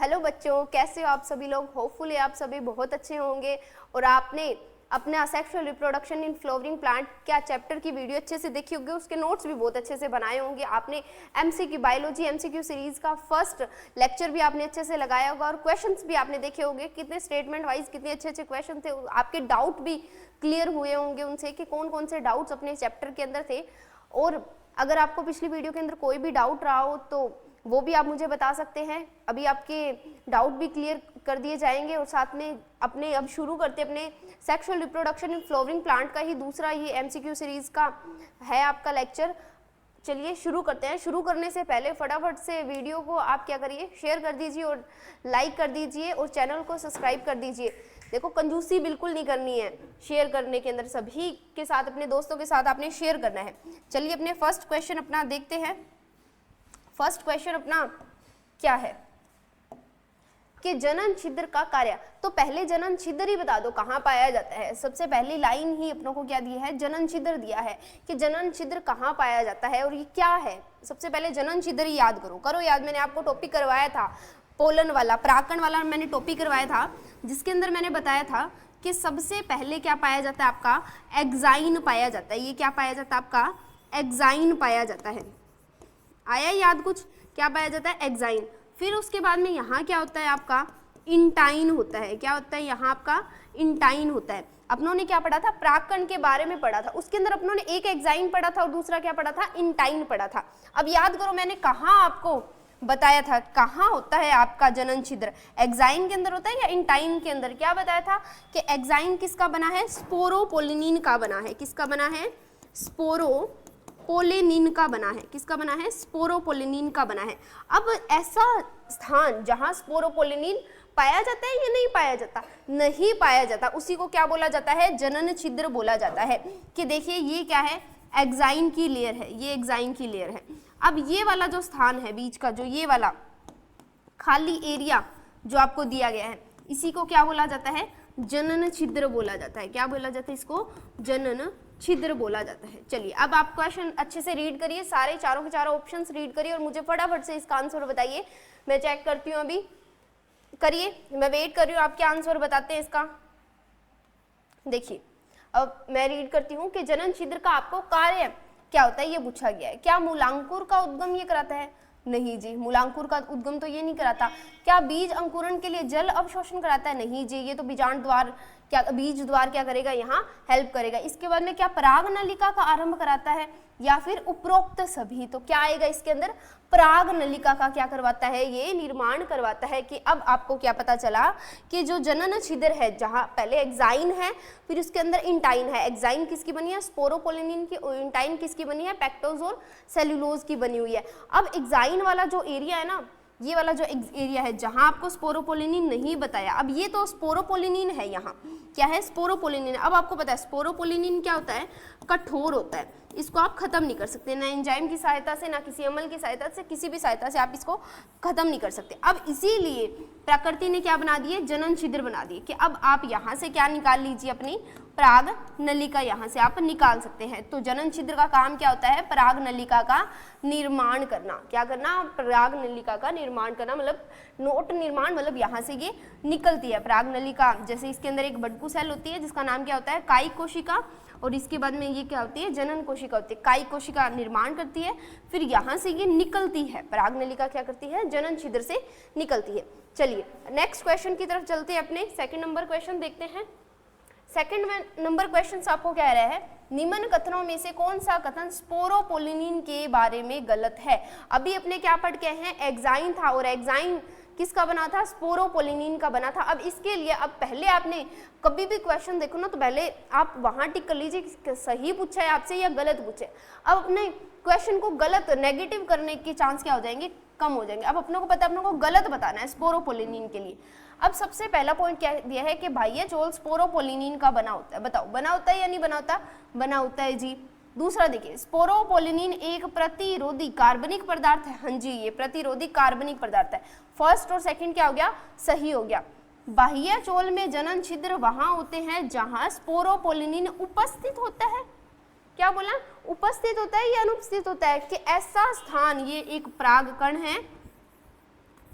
Hello बच्चों, कैसे हो आप सभी लोग। होपफुली आप सभी बहुत अच्छे होंगे और आपने अपने asexual reproduction in flowering plant क्या चैप्टर की वीडियो अच्छे से देखी होगी, उसके नोट्स भी बहुत अच्छे से बनाए होंगे। आपने एमसीक्यू बायोलॉजी एमसीक्यू सीरीज का फर्स्ट लेक्चर भी आपने अच्छे से लगाया होगा और क्वेश्चंस भी आपने देखे होंगे। कितने स्टेटमेंट वाइज कितने अच्छे अच्छे क्वेश्चन थे, आपके डाउट भी क्लियर हुए होंगे उनसे कि कौन कौन से डाउट्स अपने चैप्टर के अंदर थे। और अगर आपको पिछली वीडियो के अंदर कोई भी डाउट रहा हो तो वो भी आप मुझे बता सकते हैं। अभी आपके डाउट भी क्लियर कर दिए जाएंगे और साथ में अपने अब शुरू करते अपने sexual reproduction in flowering plant का ही दूसरा ये एमसीक्यू सीरीज का है आपका लेक्चर। चलिए शुरू करते हैं। शुरू करने से पहले फटाफट से वीडियो को आप क्या करिए, शेयर कर दीजिए और लाइक कर दीजिए और चैनल को सब्सक्राइब कर दीजिए। देखो कंजूसी बिल्कुल नहीं करनी है, शेयर करने के अंदर सभी के साथ, अपने दोस्तों के साथ आपने शेयर करना है। चलिए अपने फर्स्ट क्वेश्चन अपना देखते हैं। फर्स्ट क्वेश्चन अपना क्या है कि जनन छिद्र का कार्य। तो पहले जनन छिद्र ही बता दो कहाँ पाया जाता है। सबसे पहली लाइन ही अपनों को क्या दी है, जनन छिद्र दिया है कि जनन छिद्र कहाँ पाया जाता है और ये क्या है। सबसे पहले जनन छिद्र ही याद करो याद। मैंने आपको टॉपिक करवाया था पोलन वाला, पराकण वाला मैंने टॉपिक करवाया था, जिसके अंदर मैंने बताया था कि सबसे पहले क्या पाया जाता है, आपका एक्साइन पाया जाता है। ये क्या पाया जाता है, आपका एक्साइन पाया जाता है। आया याद कुछ, क्या पाया जाता है, एक्साइन। फिर उसके बाद में यहाँ क्या होता है, आपका इंटाइन होता है। क्या होता है यहाँ, आपका इंटाइन होता है। अपनों ने क्या पढ़ा था, प्राकण के बारे में पढ़ा था, उसके अंदर अपनों ने एक एक्साइन पढ़ा था और दूसरा क्या पढ़ा था, इंटाइन पढ़ा था। अब याद करो मैंने कहाँ आपको बताया था, कहाँ होता है आपका जनन छिद्र, एक्साइन के अंदर होता है या इंटाइन के अंदर। क्या बताया था कि एक्साइन किसका बना है, स्पोरोपोलिनिन का बना है। किसका बना है, स्पोरोपोलिनिन का बना है। किसका बना है, स्पोरोपोलिनिन का बना है। अब ऐसा स्थान जहां स्पोरोपोलिनिन पाया जाता है या नहीं पाया जाता, नहीं पाया जाता, उसी को क्या बोला जाता है, जनन छिद्र बोला जाता है। कि देखिए ये क्या है, एक्साइन की लेयर है, ये एक्साइन की लेयर है। अब ये वाला जो स्थान है बीच का, जो ये वाला खाली एरिया जो आपको दिया गया है, इसी को क्या बोला जाता है, जनन छिद्र बोला जाता है। क्या बोला जाता है, इसको जनन छिद्र बोला जाता है। चलिए अब आप क्वेश्चन अच्छे से रीड करिए, सारे चारों के चारों ऑप्शंस रीड करिए और मुझे फटाफट से इसका आंसर बताइए। मैं चेक करती हूँ, अभी करिए, मैं वेट कर रही हूँ आपके आंसर बताते हैं इसका। देखिए अब मैं रीड करती हूँ कि जनन छिद्र का आपको कार्य क्या होता है, ये पूछा गया है। क्या मूलांकुर का उद्गम ये कराता है, नहीं जी, मूलांकुर का उद्गम तो ये नहीं कराता। क्या बीज अंकुरण के लिए जल अवशोषण कराता है, नहीं जी, ये तो बीजांड द्वार, क्या बीज द्वार क्या करेगा, यहाँ हेल्प करेगा। इसके बाद में क्या पराग नलिका का आरंभ कराता है या फिर उपरोक्त सभी, तो क्या आएगा इसके अंदर, पराग नलिका का क्या करवाता है, ये निर्माण करवाता है। कि अब आपको क्या पता चला कि जो जनन छिद्र है, जहाँ पहले एक्साइन है फिर उसके अंदर इंटाइन है। एक्साइन किसकी बनी है, स्पोरोपोलिनिन की, इंटाइन किसकी बनी है, पेक्टोज और सेल्यूलोज की बनी हुई है। अब एक्साइन वाला जो एरिया है ना, ये वाला जो एरिया है जहां आपको स्पोरोपोलिनिन नहीं बताया, अब ये तो स्पोरोपोलिनिन है, यहाँ क्या है, स्पोरोपोलिनिन। अब आपको पता है स्पोरोपोलिनिन क्या होता है, कठोर होता है, इसको आप खत्म नहीं कर सकते, ना एंजाइम की सहायता से, ना किसी अमल की सहायता से, किसी भी सहायता से आप इसको खत्म नहीं कर सकते। अब इसीलिए प्रकृति ने क्या बना दिए, जनन छिद्र बना दिए कि अब आप यहाँ से क्या निकाल लीजिए, अपनी पराग नलिका यहाँ से आप निकाल सकते हैं। तो जनन छिद्र का काम क्या होता है, पराग नलिका का निर्माण करना। क्या करना, पराग नलिका का निर्माण करना, मतलब नोट निर्माण, मतलब यहाँ से ये निकलती है पराग नलिका। जैसे इसके अंदर एक बडकू सेल होती है जिसका नाम क्या होता है, कायिक कोशिका, और इसके बाद में ये क्या होती है, जनन कोशिका होती है। कायिक कोशिका निर्माण करती है, फिर यहाँ से ये निकलती है, पराग नलिका क्या करती है, जनन छिद्र से निकलती है। चलिए नेक्स्ट क्वेश्चन की तरफ चलते हैं, अपने सेकंड नंबर क्वेश्चन देखते हैं। सेकंड नंबर क्वेश्चन आपको कह रहा है, निम्न कथनों में से कौन सा कथन स्पोरोपोलिनिन के बारे में गलत है। अभी अपने क्या पढ़ के हैं, एक्साइन था और एक्साइन किसका बना था, स्पोरोपोलिनिन का बना था। अब इसके लिए अब पहले आपने कभी भी क्वेश्चन देखो ना तो पहले आप वहां टिक कर लीजिए कि सही पूछा है आपसे या गलत पूछा है। अब अपने क्वेश्चन को गलत नेगेटिव करने के चांस क्या हो जाएंगे, कम हो जाएंगे। अब अपनों को पता है, अपनों को गलत बताना है स्पोरोपोलिनिन के लिए। अब सबसे पहला पॉइंट क्या दिया है कि बाह्य चोल स्पोरोपोलिनिन का बना होता है। बताओ बना होता है या नहीं बना होता, बना होता है जी। दूसरा देखिए, स्पोरोपोलिनिन एक प्रतिरोधी कार्बनिक पदार्थ है। हाँ जी, ये प्रतिरोधी कार्बनिक पदार्थ है। फर्स्ट और सेकंड क्या हो गया, सही हो गया। बाह्य चोल में जनन छिद्र वहां होते हैं जहां स्पोरोपोलिनिन उपस्थित होता है। क्या बोला, उपस्थित होता है या अनुपस्थित होता है, कि ऐसा स्थान, ये एक पराग कण है,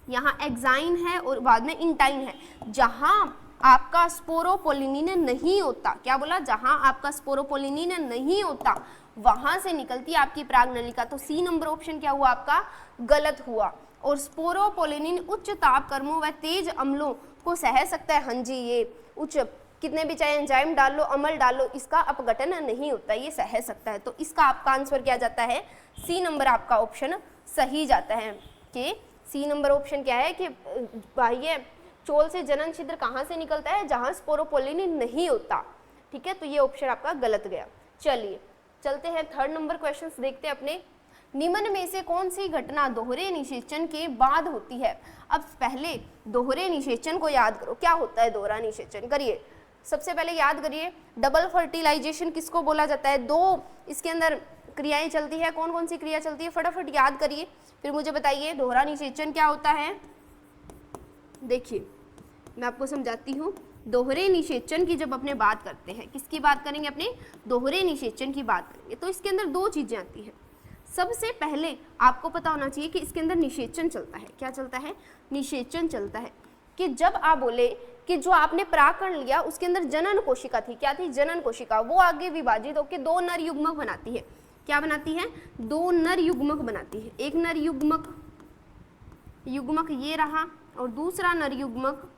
यहाँ एक्साइन है और बाद में इंटाइन है। जहां आपका स्पोरोपोलिनिन नहीं होता, क्या बोला, जहां आपका स्पोरोपोलिनिन नहीं होता वहां से निकलती है आपकी परागनलिका। तो सी नंबर ऑप्शन क्या हुआ आपका, गलत हुआ। और स्पोरोपोलिनिन उच्च तापक्रमों व तेज अम्लों को सह सकता है। हाँ जी, ये उच्च, कितने भी चाहे एंजाइम डाल लो, अम्ल डाल लो, इसका अपघटन नहीं होता, ये सह सकता है। तो इसका आपका आंसर क्या जाता है, सी नंबर आपका ऑप्शन सही जाता है। कि सी नंबर ऑप्शन क्या है कि बाह्य चोल से जनन छिद्र कहाँ से निकलता है, जहाँ स्पोरोपोलिनिन नहीं होता। ठीक है, तो ये ऑप्शन आपका गलत गया। चलिए चलते हैं थर्ड नंबर क्वेश्चन देखते हैं अपने। निम्न में से कौन सी घटना दोहरे निषेचन के बाद होती है। अब पहले दोहरे निषेचन को याद करो, क्या होता है दोहरा निषेचन, करिए। सबसे पहले याद करिए, डबल फर्टिलाइजेशन किसको बोला जाता है। दो इसके अंदर क्रियाएं चलती है, कौन कौन सी क्रिया चलती है, फटाफट याद करिए, फिर मुझे बताइए दोहरा निषेचन क्या होता है। देखिए मैं आपको समझाती हूँ। दोहरे निषेचन की जब अपने बात करते हैं, किसकी बात करेंगे, अपने दोहरे निषेचन की बात करेंगे, तो इसके अंदर दो चीजें आती हैं। सबसे पहले आपको पता होना चाहिए कि इसके अंदर निषेचन चलता है। क्या चलता है, निषेचन चलता है। कि जब आप बोले कि जो आपने परागकण लिया उसके अंदर जनन कोशिका थी, क्या थी, जनन कोशिका, वो आगे विभाजित होकर दो नर युग्मक बनाती है। क्या बनाती है, दो नर युग्मक बनाती है। एक नर युग्मक ये रहा और दूसरा नर युग्मक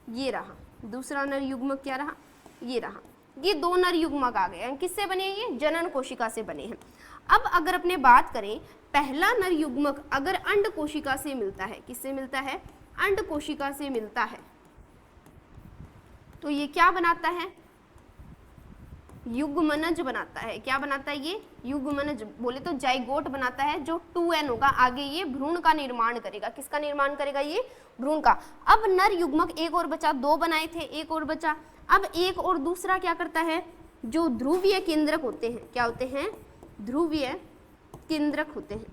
ये रहा। दूसरा नर युग्मक क्या रहा, ये रहा। ये दो नर युग्मक आ गए हैं, किससे बने, ये जनन कोशिका से बने हैं। अब अगर अपने बात करें, पहला नर युग्मक अगर अंड कोशिका से मिलता है, किससे मिलता है, अंड कोशिका से मिलता है, तो ये क्या बनाता है, युग्मनज बनाता है। क्या बनाता है ये, युग्मनज, बोले तो जाइगोट बनाता है, जो 2n होगा, आगे ये भ्रूण का निर्माण करेगा। किसका निर्माण करेगा, ये भ्रूण का। अब नर युग्मक एक और बचा, दो बनाए थे, एक और बचा। अब एक और दूसरा क्या करता है, जो ध्रुवीय केंद्रक होते हैं, क्या होते हैं, ध्रुवीय केंद्रक होते हैं।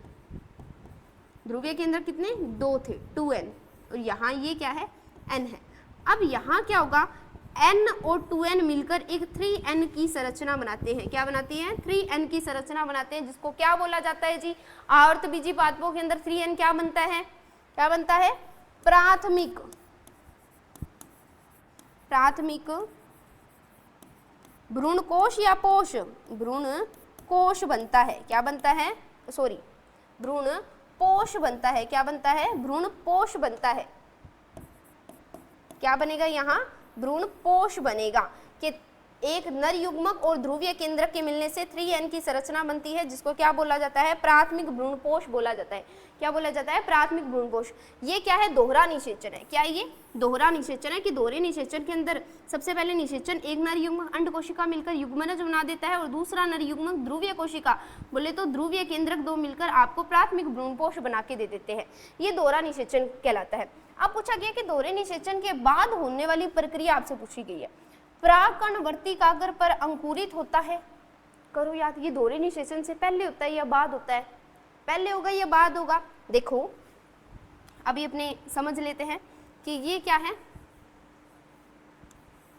ध्रुवीय केंद्रक कितने, दो थे, 2n, और यहाँ ये क्या है, n है। अब यहाँ क्या होगा, n और 2n मिलकर एक 3n की संरचना बनाते हैं। क्या बनाती हैं, 3n की संरचना बनाते हैं, जिसको क्या बोला जाता है जी, आवर्तबीजी पादपों के अंदर 3n क्या बनता है, क्या बनता है, प्राथमिक भ्रूण कोश या पोष, भ्रूण कोश बनता है। क्या बनता है, सॉरी, भ्रूण पोष बनता है। क्या बनता है, भ्रूण पोष बनता है। क्या बनेगा, यहाँ भ्रूण पोष बनेगा। कि एक नर युग्मक और ध्रुवीय केंद्रक के मिलने से 3n की संरचना बनती है, जिसको क्या बोला जाता है, प्राथमिक भ्रूणपोष बोला जाता है। क्या बोला जाता है, प्राथमिक भ्रूणपोष। ये क्या है, दोहरा निषेचन है। क्या है ये, दोहरा निषेचन है। कि दोहरे निषेचन के अंदर सबसे पहले निषेचन, एक नर युग्मक अंड कोशिका मिलकर युग्मनज बना देता है, और दूसरा नर युग्मक ध्रुवीय कोशिका, बोले तो ध्रुवीय केंद्रक, दो मिलकर आपको प्राथमिक भ्रूणपोष बना के दे देते हैं। ये दोहरा निषेचन कहलाता है। अब पूछा गया कि दोहरे निषेचन के बाद होने वाली प्रक्रिया आपसे पूछी गई है। परागकण वर्तिकाग्र पर अंकुरित होता है। करो याद, ये दोहरे निषेचन से पहले होता है या बाद होता है, पहले होगा या बाद होगा। देखो अभी अपने समझ लेते हैं कि ये क्या है,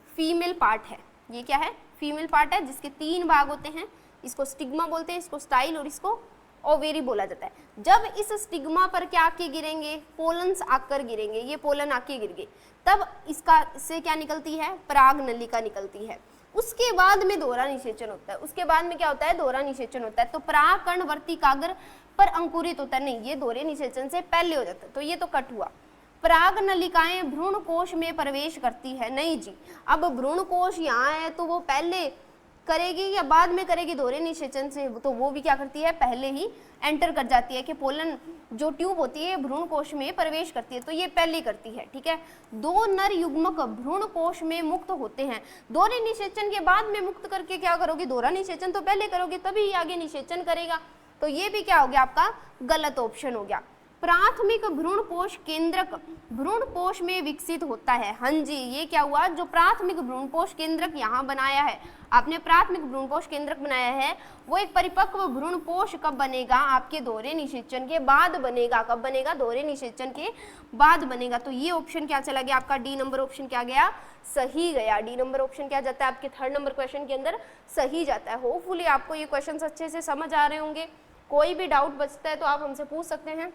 फीमेल पार्ट है। ये क्या है, फीमेल पार्ट है, जिसके 3 भाग होते हैं। इसको स्टिग्मा बोलते हैं, इसको स्टाइल और इसको ओवेरी बोला जाता है। जब इस स्टिग्मा पर क्या आके गिरेंगे, पोलन्स आकर गिरेंगे, ये पोलन आके गिर गए, तब इसका से क्या निकलती है, पराग नलिका निकलती है। उसके बाद में दोहरा निषेचन होता है। उसके बाद में क्या होता है, दोहरा निषेचन होता है। तो परागकण वर्तिकाग्र पर अंकुरित होता है, नहीं, ये दोहरे निषेचन से पहले हो जाता है। तो ये तो कट हुआ। पराग नलिकाएं भ्रूण कोश में प्रवेश करती है, नहीं जी। अब भ्रूण कोश यहाँ है तो वो पहले करेगी या बाद में करेगी दोहरे निषेचन से, तो वो भी क्या करती है, पहले ही एंटर कर जाती है। कि पोलन जो ट्यूब होती है भ्रूण कोश में प्रवेश करती है, तो ये पहले करती है। ठीक है, दो नर युग्मक भ्रूण कोश में मुक्त होते हैं। दोहरे निषेचन के बाद में मुक्त करके क्या करोगे, दोहरा निषेचन तो पहले करोगे तभी आगे निषेचन करेगा। तो ये भी क्या हो गया, आपका गलत ऑप्शन हो गया। प्राथमिक भ्रूणपोष केंद्रक भ्रूणपोष में विकसित होता है। हाँ जी, ये क्या हुआ, जो प्राथमिक भ्रूणपोष केंद्रक यहाँ बनाया है आपने, प्राथमिक भ्रूणपोष केंद्रक बनाया है, वो एक परिपक्व भ्रूणपोष कब बनेगा, आपके दोहरे निषेचन के बाद बनेगा। कब बनेगा, दोहरे निषेचन के बाद बनेगा। तो ये ऑप्शन क्या चला गया, आपका डी नंबर ऑप्शन क्या गया, सही गया। डी नंबर ऑप्शन क्या जाता है, आपके थर्ड नंबर क्वेश्चन के अंदर सही जाता है। होपफुली आपको ये क्वेश्चन अच्छे से समझ आ रहे होंगे। कोई भी डाउट बचता है तो आप हमसे पूछ सकते हैं।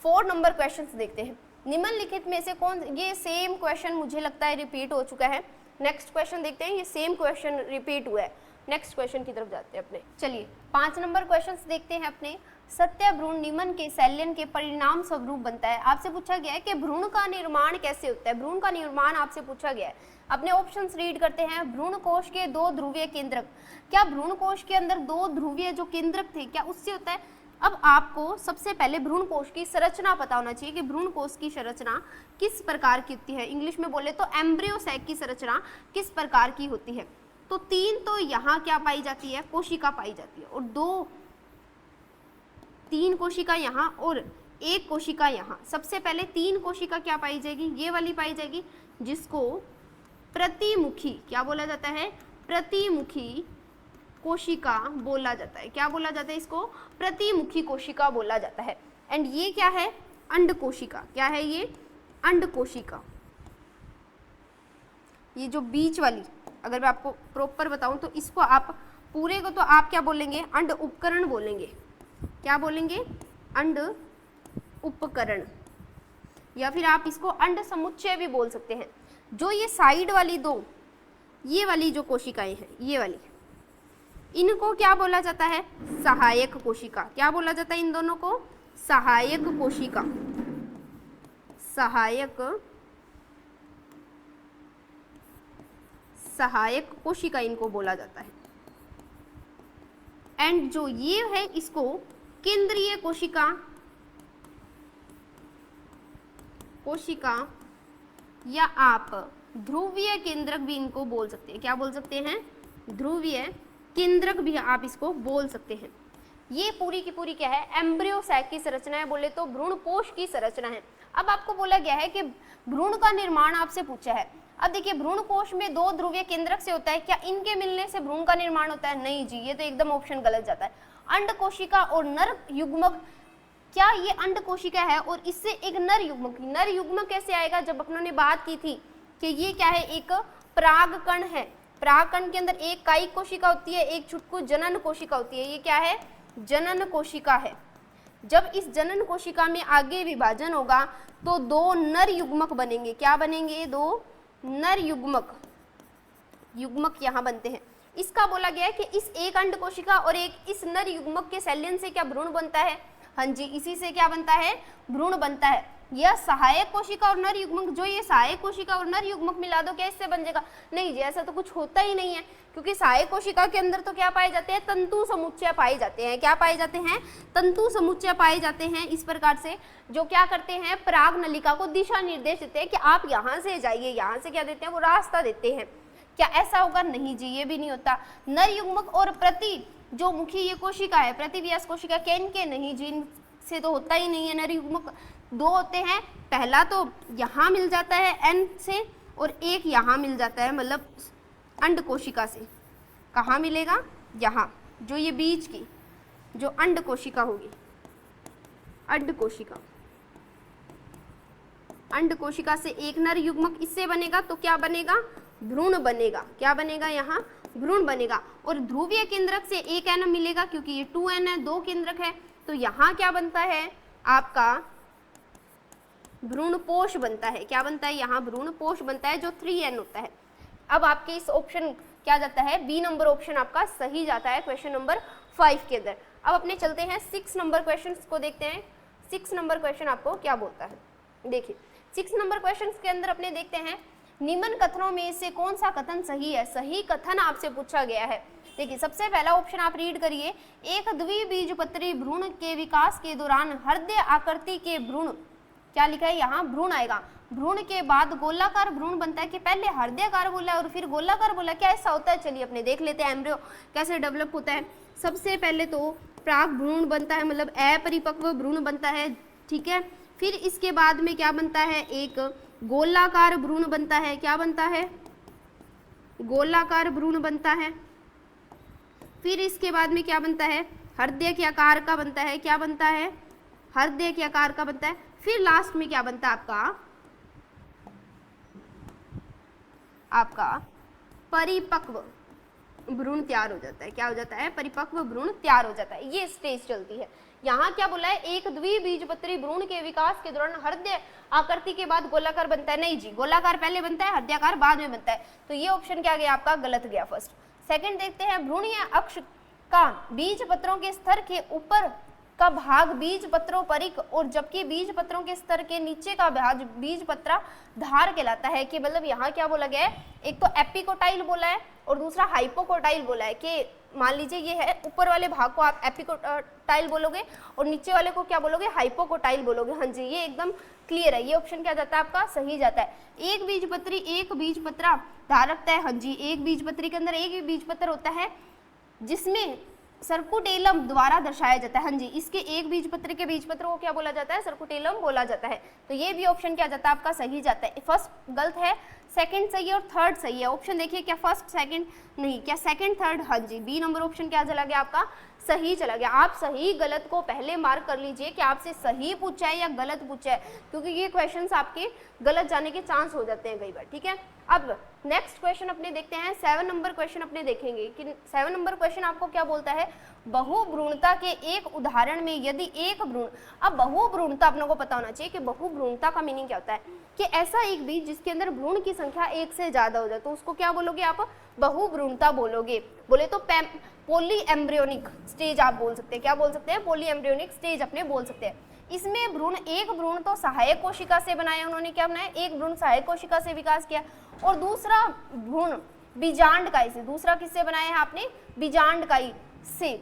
4 नंबर क्वेश्चन देखते हैं। निम्नलिखित में से कौन, ये सेम क्वेश्चन मुझे लगता है रिपीट हो चुका है। नेक्स्ट क्वेश्चन देखते हैं, ये सेम क्वेश्चन रिपीट हुआ है। नेक्स्ट क्वेश्चन की तरफ जाते हैं अपने। चलिए 5 नंबर क्वेश्चन देखते हैं अपने। सत्य भ्रूण निम्न के सैल्यन के परिणाम स्वरूप बनता है। आपसे पूछा गया है कि भ्रूण का निर्माण कैसे होता है, भ्रूण का निर्माण आपसे पूछा गया है। अपने ऑप्शंस रीड करते हैं। भ्रूण कोश के 2 ध्रुवीय केंद्रक, क्या भ्रूण कोश के अंदर 2 ध्रुवीय जो केंद्रक थे क्या उससे होता है? अब आपको सबसे पहले भ्रूण कोश की संरचना पता होना चाहिए कि भ्रूण कोश की संरचना किस प्रकार की होती है। इंग्लिश में बोले तो एम्ब्रियो सैक की संरचना किस प्रकार की होती है। तो 3 तो यहाँ क्या पाई जाती है, कोशिका पाई जाती है, और 3 कोशिका यहाँ और 1 कोशिका यहाँ। सबसे पहले 3 कोशिका क्या पाई जाएगी, ये वाली पाई जाएगी, जिसको प्रतिमुखी क्या बोला जाता है, प्रतिमुखी कोशिका बोला जाता है। क्या बोला जाता है इसको, प्रतिमुखी कोशिका बोला जाता है। एंड ये क्या है, अंड कोशिका। क्या है ये, अंड कोशिका। ये जो बीच वाली, अगर मैं आपको प्रॉपर बताऊं तो इसको आप पूरे को तो आप क्या बोलेंगे, अंड उपकरण बोलेंगे। क्या बोलेंगे, अंड उपकरण, या फिर आप इसको अंड समुच्चय भी बोल सकते हैं। जो ये साइड वाली 2, ये वाली जो कोशिकाएं हैं, ये वाली, इनको क्या बोला जाता है, सहायक कोशिका। क्या बोला जाता है इन दोनों को, सहायक कोशिका। सहायक कोशिका इनको बोला जाता है। एंड जो ये है इसको केंद्रीय कोशिका या आप ध्रुवीय केंद्रक भी इनको बोल सकते हैं। क्या बोल सकते हैं, ध्रुवीय केंद्रक भी आप इसको बोल सकते हैं। ये पूरी की पूरी क्या है, एम्ब्रियो सैक की संरचना है, बोले तो भ्रूण कोश की संरचना है। अब आपको बोला गया है कि भ्रूण का निर्माण आपसे पूछा है। अब देखिए भ्रूण कोश में 2 ध्रुवीय केंद्रक से होता है, क्या इनके मिलने से भ्रूण का निर्माण होता है? नहीं जी, ये तो एकदम ऑप्शन गलत जाता है। अंड कोशिका और नर युग्मक, क्या ये अंड कोशिका है और इससे एक नर युग्मक, नर युग्मक कैसे आएगा? जब अपनों ने बात की थी कि ये क्या है, एक परागकण है। परागकण के अंदर एक कायिक कोशिका होती है, एक छुटकू जनन कोशिका होती है। ये क्या है, जनन कोशिका है। जब इस जनन कोशिका में आगे विभाजन होगा तो 2 नर युग्मक बनेंगे। क्या बनेंगे, 2 नर युग्मक यहाँ बनते हैं। इसका बोला गया है कि इस एक अंड कोशिका और एक इस नर युग्मक के सैल्यन से क्या भ्रूण बनता है? हाँ जी, इसी से क्या बनता है, भ्रूण बनता है। यह सहायक कोशिका और नर युग्मक, जो ये सहायक कोशिका और नर युग्मक मिला दो, क्या इससे बन जाएगा? नहीं जी, ऐसा तो कुछ होता ही नहीं है, क्योंकि सहायक कोशिका के अंदर तो क्या पाए जाते हैं, तंतु समुच्चय पाए जाते हैं। क्या पाए जाते हैं, तंतु समुच्चय पाए जाते हैं। इस प्रकार से जो क्या करते हैं, पराग नलिका को दिशा निर्देश देते हैं कि आप यहाँ से जाइए, यहाँ से क्या देते हैं, वो रास्ता देते हैं। क्या ऐसा होगा? नहीं जी, ये भी नहीं होता। नर युग्मक और प्रति जो मुखी ये कोशिका है, प्रतिव्यास कोशिका, कैन के नहीं जी, इनसे तो होता ही नहीं है। नर युग्मक 2 होते हैं, पहला तो यहाँ मिल जाता है एन से और एक यहाँ मिल जाता है, मतलब अंड कोशिका से। कहाँ मिलेगा? यहाँ, जो ये बीच की जो अंड कोशिका होगी, अंड कोशिका, अंड कोशिका से एक नर युग्मक इससे बनेगा तो क्या बनेगा, भ्रूण बनेगा। क्या बनेगा? यहाँ भ्रूण बनेगा। और ध्रुवीय केंद्रक से एक एन मिलेगा, क्योंकि ये 2n है, 2 केंद्रक है, तो यहाँ क्या बनता है आपका भ्रूणपोष बनता है। क्या बनता है? यहाँ भ्रूणपोष बनता है, जो 3n होता है। अब आपके इस ऑप्शन क्या जाता है, बी नंबर ऑप्शन आपका सही जाता है क्वेश्चन नंबर 5 के अंदर। अब अपने चलते हैं 6 नंबर क्वेश्चन को देखते हैं। 6 नंबर क्वेश्चन आपको क्या बोलता है, देखिए 6 नंबर क्वेश्चन के अंदर अपने देखते हैं, निम्न कथनों में से कौन सा कथन सही है? सही कथन आपसे पूछा गया है। देखिए सबसे पहला ऑप्शन आप रीड करिए, एक द्विबीजपत्री भ्रूण के विकास के दौरान हृदय आकृति के भ्रूण, क्या लिखा है यहाँ, भ्रूण आएगा। भ्रूण के बाद गोलाकार भ्रूण बनता है, कि पहले हृदयाकार बोला और फिर गोलाकार बोला, क्या ऐसा होता है? चलिए अपने देख लेते हैं एम्ब्रियो कैसे डेवलप होता है। सबसे पहले तो प्राक भ्रूण बनता है, मतलब अपरिपक्व भ्रूण बनता है, ठीक है। फिर इसके बाद में क्या बनता है, एक गोलाकार भ्रूण बनता है। क्या बनता है? गोलाकार भ्रूण बनता है। फिर इसके बाद में क्या बनता है, हृदय के आकार का बनता है। क्या बनता है? हृदय के आकार का बनता है। फिर लास्ट में क्या बनता है आपका परिपक्व भ्रूण तैयार हो जाता है। क्या हो जाता है? परिपक्व भ्रूण तैयार हो जाता है। ये स्टेज चलती है। यहाँ क्या बोला है, एक द्विबीजपत्री भ्रूण के विकास के दौरान हृदय आकृति के बाद गोलाकार बनता है। नहीं जी, गोलाकार पहले बनता है, हृदयाकार बाद में बनता है। तो ये ऑप्शन क्या गया आपका, गलत गया फर्स्ट। सेकंड देखते हैं, भ्रूण या अक्ष का बीज पत्रों के स्तर के ऊपर का भाग बीज पत्रों परिक और जबकि बीज पत्रों के स्तर के नीचे का भाग बीज पत्रा धार कहलाता है। कि मतलब यहाँ क्या बोला गया है, एक तो एपिकोटाइल बोला है और दूसरा हाइपोकोटाइल बोला है। कि मान लीजिए ये है, ऊपर वाले भाग को आप एपिकोटाइल बोलोगे और नीचे वाले को क्या बोलोगे, हाइपोकोटाइल बोलोगे। हाँ जी, ये एकदम क्लियर है। ये ऑप्शन क्या जाता है आपका, सही जाता है। एक बीजपत्री एक बीजपत्रा धार रखता है। हाँ जी, एक बीजपत्री के अंदर एक ही बीजपत्र होता है जिसमें सर्कुटेलम द्वारा दर्शाया जाता है। हाँ जी, इसके एक बीजपत्र के बीजपत्र को क्या बोला जाता है, सर्कुटेलम बोला जाता है। तो ये भी ऑप्शन क्या जाता है आपका, सही जाता है। फर्स्ट गलत है, सेकंड सही है और थर्ड सही है। ऑप्शन देखिए, क्या फर्स्ट सेकंड नहीं, क्या सेकंड थर्ड, हाँ जी, बी नंबर ऑप्शन क्या चला गया आपका, सही चला गया। आप सही गलत को पहले मार्क कर लीजिए कि आपसे सही पूछा है या गलत पूछा है, क्योंकि ये क्वेश्चंस आपके गलत जाने के चांस हो जाते हैं कई बार। ठीक है, अब नेक्स्ट क्वेश्चन अपने देखते हैं। 7 नंबर क्वेश्चन अपने देखेंगे कि 7 नंबर क्वेश्चन आपको क्या बोलता है, बहुभ्रूणता के एक उदाहरण में यदि एक भ्रूण, अब बहुभ्रूणता अपनों को पता होना चाहिए कि बहुभ्रूणता का मीनिंग क्या होता है, कि ऐसा एक बीज जिसके अंदर भ्रूण की संख्या एक से ज्यादा हो जाए तो उसको क्या बोलोगे आप, बहुभ्रूणता बोलोगे। बोले तो पॉली एम्ब्रियोनिक स्टेज आप बोल सकते हैं। क्या बोल सकते हैं, पॉली एम्ब्रियोनिक स्टेज अपने बोल सकते हैं। इसमें भ्रूण, एक भ्रूण तो सहायक कोशिका से बनाया, उन्होंने क्या बनाया, एक भ्रूण सहायक कोशिका से विकास किया और दूसरा भ्रूण बीजांडकाई से। दूसरा किससे बनाया है आपने, बीजांडकाई से।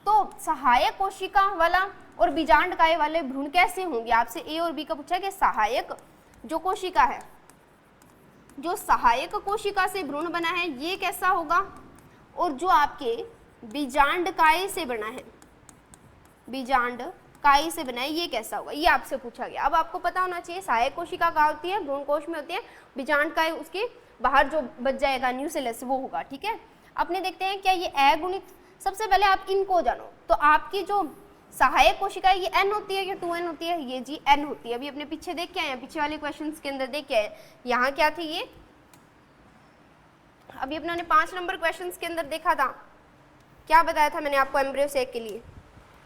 तो सहायक कोशिका वाला और बीजांडकाई वाले भ्रूण कैसे होंगे, आपसे ए और बी का पूछा है कि सहायक जो कोशिका है, जो सहायक कोशिका से भ्रूण बना है ये कैसा होगा, और जो आपके बीजांडकाई से बना है, बीजांडकाई से बना है ये कैसा होगा, ये आपसे पूछा गया। अब आपको पता होना चाहिए सहायक कोशिका कहाँ होती है, भ्रूण कोश में होती है, बीजांडकाई उसके बाहर जो बच जाएगा न्यूक्लियस वो होगा। ठीक है, अपने देखते हैं क्या ये अगुणित, सबसे पहले आप इनको जानो। तो आपकी जो सहायक कोशिका है ये n होती है या 2n होती है, ये जी n होती है। अभी अपने पीछे देख के आए हैं, पीछे वाले क्वेश्चंस के अंदर देख के आए, यहाँ क्या थी ये, अभी अपने 5 नंबर क्वेश्चंस के अंदर देखा था, क्या बताया था मैंने आपको एम्ब्रियो सेक के लिए,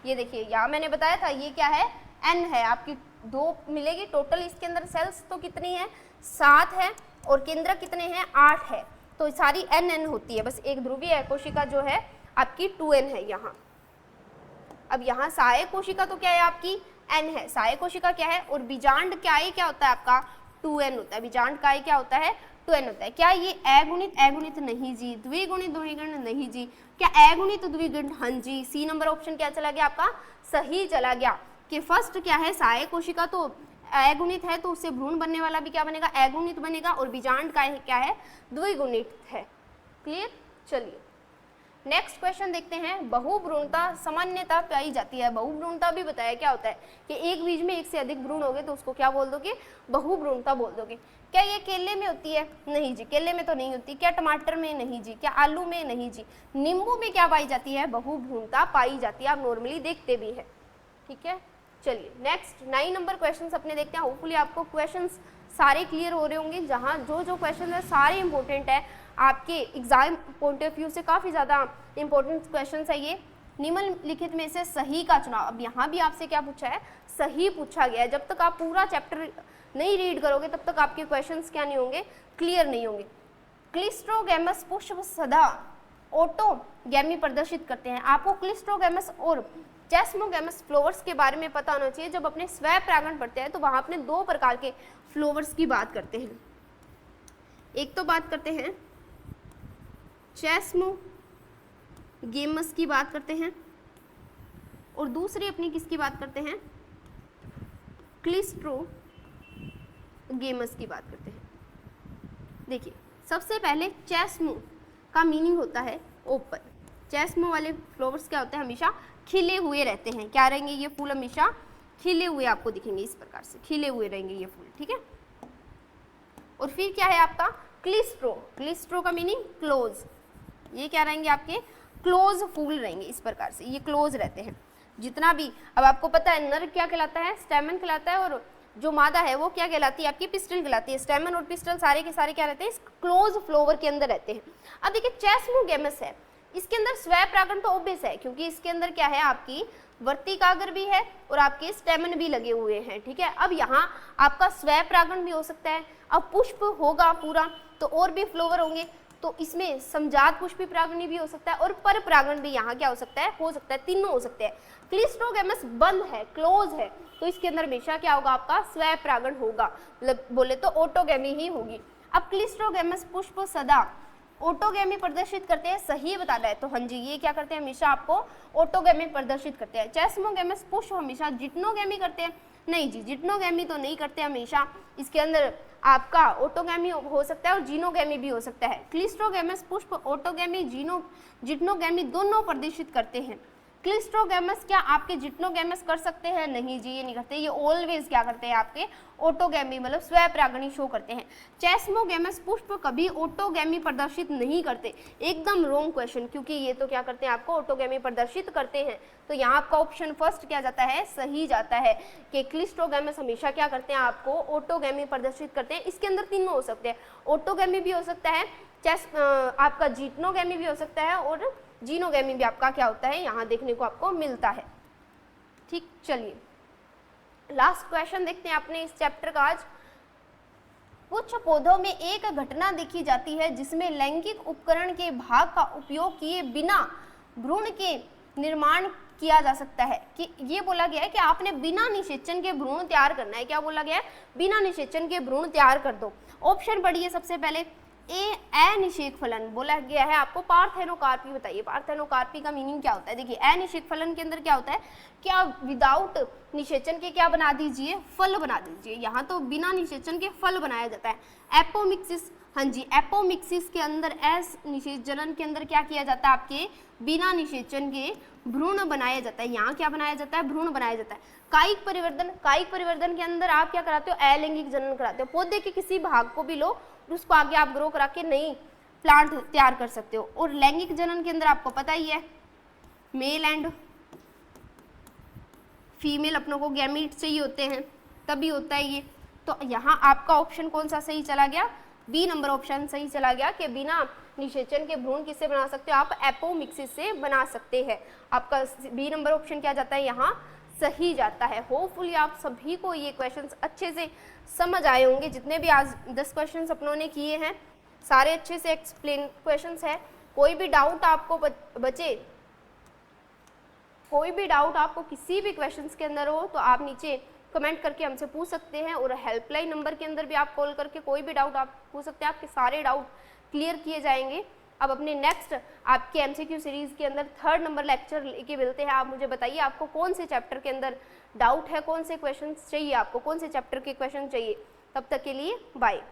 ये देखिए यहाँ मैंने बताया था ये क्या है, n है, आपकी 2 मिलेगी टोटल। इसके अंदर सेल्स तो कितनी है, 7 है और केंद्र कितने हैं, 8 है। तो सारी n होती है, बस एक ध्रुवीय कोशिका जो है आपकी 2n है यहाँ। अब यहाँ सहायक कोशिका तो क्या है आपकी n है, सहायक कोशिका क्या है, और बीजांडकाई क्या होता है आपका 2n होता है, बीजांडकाई क्या होता है 2n होता है। क्या ये अगुणित, अगुणित नहीं जी, द्विगुणित, द्विगुणित नहीं जी, क्या अगुणित द्विगुणित, हाँ जी, सी नंबर ऑप्शन क्या चला गया आपका, सही चला गया। कि फर्स्ट क्या है, सहायक कोशिका तो अगुणित है तो उससे भ्रूण बनने वाला भी क्या बनेगा, अगुणित बनेगा, और बीजांडकाई क्या है, द्विगुणित है। क्लियर, चलिए नेक्स्ट क्वेश्चन देखते हैं। बहुभ्रूणता सामान्यता पाई जाती है, बहुभ्रूणता भी बताया क्या होता है कि एक बीज में एक से अधिक भ्रूण हो गए तो उसको क्या बोल दोगे, बहुभ्रूणता बोल दोगे। क्या ये केले में होती है, नहीं जी, केले में तो नहीं होती। क्या टमाटर में, नहीं जी। क्या आलू में, नहीं जी। नींबू में क्या पाई जाती है, बहुभ्रूणता पाई जाती है, आप नॉर्मली देखते भी है। ठीक है, चलिए नेक्स्ट 9 नंबर क्वेश्चन अपने देखते हैं। होपफुली आपको क्वेश्चन सारे क्लियर हो रहे होंगे, जहाँ जो क्वेश्चन है सारे इंपॉर्टेंट है आपके एग्जाम पॉइंट ऑफ व्यू से, काफ़ी ज़्यादा इंपॉर्टेंट क्वेश्चन है ये। निम्नलिखित में से सही का चुनाव, अब यहाँ भी आपसे क्या पूछा है, सही पूछा गया है। जब तक आप पूरा चैप्टर नहीं रीड करोगे तब तक आपके क्वेश्चंस क्या नहीं होंगे, क्लियर नहीं होंगे। क्लिस्ट्रोगैमस पुष्प सदा ऑटोगैमी प्रदर्शित करते हैं। आपको क्लिस्ट्रोगैमस और चेस्मोगैमस फ्लावर्स के बारे में पता होना चाहिए। जब अपने स्वयं परागण पढ़ते हैं तो वहाँ अपने 2 प्रकार के फ्लावर्स की बात करते हैं। एक तो बात करते हैं चेस्मोगैमस की बात करते हैं और दूसरी अपनी किसकी बात करते हैं, क्लिस्ट्रोगैमस की बात करते हैं। देखिए सबसे पहले चेस्मो का मीनिंग होता है ओपन। चेस्मो वाले फ्लावर्स क्या होते हैं, हमेशा खिले हुए रहते हैं। क्या रहेंगे ये फूल, हमेशा खिले हुए आपको दिखेंगे, इस प्रकार से खिले हुए रहेंगे ये फूल। ठीक है, और फिर क्या है आपका क्लिस्ट्रो, क्लिस्ट्रो का मीनिंग क्लोज। ये क्या रहेंगे आपके, क्लोज फूल रहेंगे, इस प्रकार से ये क्लोज रहते हैं जितना भी। अब आपको पता है नर क्या कहलाता है, स्टेमन कहलाता है, और जो मादा है वो क्या कहलाती है आपकी, पिस्टल कहलाती है। स्टेमन और पिस्टल सारे के सारे क्या रहते हैं, इस क्लोज फ्लावर के अंदर रहते हैं। अब देखिए चेस्मोगैमस है, इसके अंदर स्वयं परागण तो ऑब्वियस है क्योंकि इसके अंदर क्या है आपकी वर्तिकाग्र भी है और आपके स्टेमन भी लगे हुए हैं, ठीक है। अब यहाँ आपका स्वय परागण भी हो सकता है। अब पुष्प होगा पूरा तो और भी फ्लावर होंगे, तो इसमें समजात पुष्पी परागणी भी हो सकता है और पर परागण भी यहाँ क्या हो सकता है, तीनों हो सकते हैं। क्लिस्ट्रोगैमस बंद है, क्लोज है, तो इसके अंदर हमेशा क्या होगा, आपका स्वय परागण होगा, मतलब बोले तो ऑटोगैमी ही होगी। अब क्लिस्ट्रोगैमस पुष्प सदा ऑटोगैमी प्रदर्शित करते हैं, सही बताना है तो हाँ जी, ये क्या करते हैं, हमेशा आपको ऑटोगैमी प्रदर्शित करते हैं। चेस्मोगैमस पुष्प हमेशा जिटनोगैमी करते हैं, नहीं जी, जिटनोगैमी तो नहीं करते हमेशा, इसके अंदर आपका ऑटोगैमी हो सकता है और जीनोगैमी भी हो सकता है। क्लिस्ट्रोगैमस पुष्प ऑटोगैमी जिटनोगैमी दोनों प्रदर्शित करते हैं। क्लिस्ट्रोगैमस क्या आपके जिटनोगैमस कर सकते हैं, नहीं जी, ये नहीं करते, ये ऑलवेज क्या करते हैं, आपके ऑटोगैमी मतलब स्वय परागणी शो करते हैं। चेस्मोगैमस पुष्प कभी ऑटोगैमी प्रदर्शित नहीं करते, एकदम रॉन्ग क्वेश्चन, क्योंकि ये तो क्या करते हैं, आपको ऑटोगैमी प्रदर्शित करते हैं। तो यहाँ आपका ऑप्शन फर्स्ट क्या जाता है, सही जाता है कि क्लिस्ट्रोगैमस हमेशा क्या करते हैं, आपको ऑटोगैमी प्रदर्शित करते हैं। इसके अंदर तीनों हो सकते हैं, ऑटोगैमी भी हो सकता है, आपका जिटनोगैमी भी हो सकता है और जीनोगैमी भी आपका क्या होता है, यहाँ देखने को आपको मिलता है। ठीक, चलिए लास्ट क्वेश्चन देखते हैं अपने इस चैप्टर का आज। कुछ पौधों में एक घटना देखी जाती है जिसमें लैंगिक उपकरण के भाग का उपयोग किए बिना भ्रूण के निर्माण किया जा सकता है। कि ये बोला गया है कि आपने बिना निषेचन के भ्रूण तैयार करना है, क्या बोला गया है, बिना निषेचन के भ्रूण तैयार कर दो। ऑप्शन पढ़िए सबसे पहले, ए अनिषेक फलन बोला गया है आपको, पार्थेनोकार्पी बताइए, पार्थेनोकार्पी का मीनिंग क्या होता है। देखिए अनिषेक फलन के अंदर क्या होता है, क्या विदाउट निषेचन के क्या बना दीजिए, फल बना दीजिए। यहाँ तो बिना निषेचन के फल बनाया जाता है। एपोमिक्सिस, हाँ जी, एपोमिक्सिस के अंदर एस निषेचन के अंदर क्या किया जाता है, आपके बिना निषेचन के भ्रूण बनाया जाता है। यहाँ क्या बनाया जाता है, भ्रूण बनाया जाता है। कायिक परिवर्तन, कायिक परिवर्तन के अंदर आप क्या कराते हो, अलैंगिक जनन कराते हो। पौधे के किसी भाग को भी लो, उसको आगे आप ग्रो करा के नई प्लांट तैयार कर सकते हो। और लैंगिक जनन के अंदर आपको पता ही है, मेल एंड फीमेल अपनों को गैमीट चाहिए होते हैं, तभी होता है ये। तो यहाँ आपका ऑप्शन कौन सा सही चला गया, बी नंबर ऑप्शन सही चला गया कि बिना निषेचन के भ्रूण किससे बना सकते हो, आप एपोमिक्सिस से बना सकते हैं। आपका बी नंबर ऑप्शन क्या जाता है, यहाँ सही जाता है। होपफुली आप सभी को ये क्वेश्चंस अच्छे से समझ आए होंगे। जितने भी आज 10 क्वेश्चंस अपनों ने किए हैं सारे अच्छे से एक्सप्लेन क्वेश्चंस है। कोई भी डाउट आपको बचे, कोई भी डाउट आपको किसी भी क्वेश्चंस के अंदर हो तो आप नीचे कमेंट करके हमसे पूछ सकते हैं, और हेल्पलाइन नंबर के अंदर भी आप कॉल करके कोई भी डाउट आप पूछ सकते हैं। आपके सारे डाउट क्लियर किए जाएंगे। अब अपने नेक्स्ट आपके एमसीक्यू सीरीज के अंदर 3rd नंबर लेक्चर लेके मिलते हैं। आप मुझे बताइए आपको कौन से चैप्टर के अंदर डाउट है, कौन से क्वेश्चंस चाहिए, आपको कौन से चैप्टर के क्वेश्चन चाहिए। तब तक के लिए बाय।